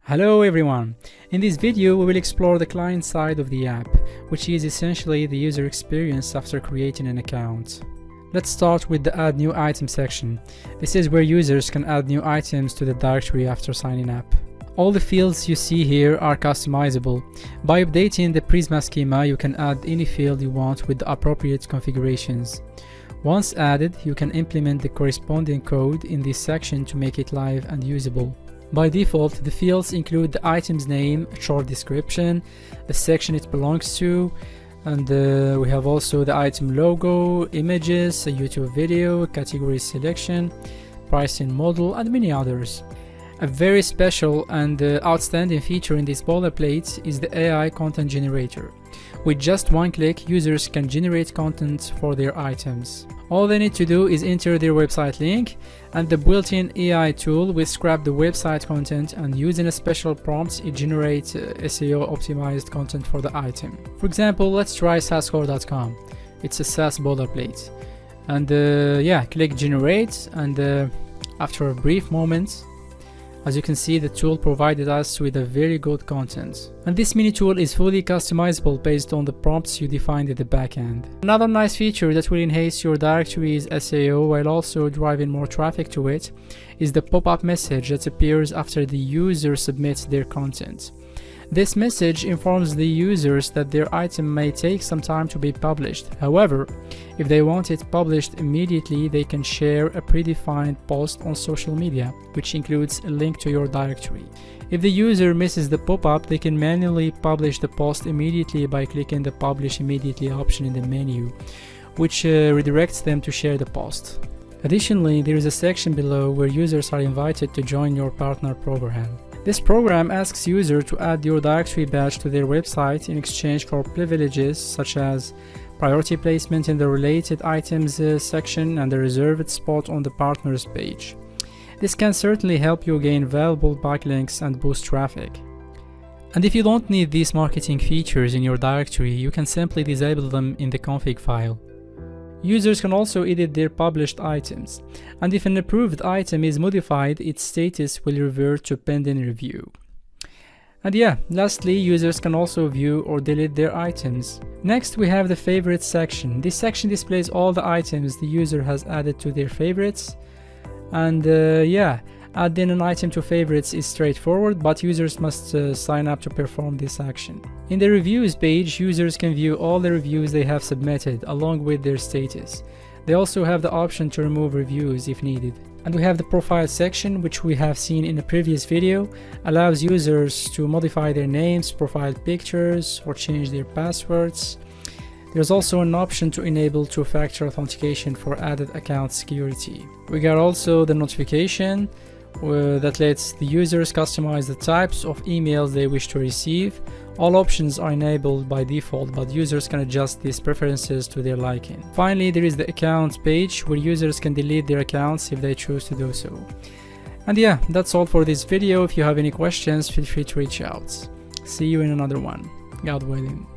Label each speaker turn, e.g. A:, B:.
A: Hello everyone! In this video we will explore the client side of the app, which is essentially the user experience after creating an account. Let's start with the Add New Item section. This is where users can add new items to the directory after signing up. All the fields you see here are customizable. By updating the Prisma schema, you can add any field you want with the appropriate configurations. Once added, you can implement the corresponding code in this section to make it live and usable. By default, the fields include the item's name, a short description, the section it belongs to, and we have also the item logo, images, a YouTube video, category selection, pricing model, and many others. A very special and outstanding feature in this boilerplate is the AI content generator. With just one click, users can generate content for their items. All they need to do is enter their website link, and the built-in AI tool will scrap the website content, and using a special prompt, it generates SEO optimized content for the item. For example, let's try sasscore.com. It's a SaaS boilerplate. And click generate, and after a brief moment, as you can see, the tool provided us with a very good content. And this mini tool is fully customizable based on the prompts you defined at the backend. Another nice feature that will enhance your directory's SEO while also driving more traffic to it is the pop-up message that appears after the user submits their content. This message informs the users that their item may take some time to be published. However, if they want it published immediately, they can share a predefined post on social media, which includes a link to your directory. If the user misses the pop-up, they can manually publish the post immediately by clicking the Publish Immediately option in the menu, which redirects them to share the post. Additionally, there is a section below where users are invited to join your partner program. This program asks users to add your directory badge to their website in exchange for privileges such as priority placement in the related items section and a reserved spot on the partners page. This can certainly help you gain valuable backlinks and boost traffic. And if you don't need these marketing features in your directory, you can simply disable them in the config file. Users can also edit their published items, and if an approved item is modified, its status will revert to pending review. And lastly, users can also view or delete their items. Next, we have the favorites section. This section displays all the items the user has added to their favorites. And adding an item to favorites is straightforward, but users must sign up to perform this action. In the reviews page, users can view all the reviews they have submitted along with their status. They also have the option to remove reviews if needed. And we have the profile section, which we have seen in a previous video, allows users to modify their names, profile pictures, or change their passwords. There's also an option to enable two-factor authentication for added account security. We got also the notification that lets the users customize the types of emails they wish to receive. All options are enabled by default, but users can adjust these preferences to their liking. Finally, there is the accounts page where users can delete their accounts if they choose to do so. And that's all for this video. If you have any questions, feel free to reach out. See you in another one. God willing.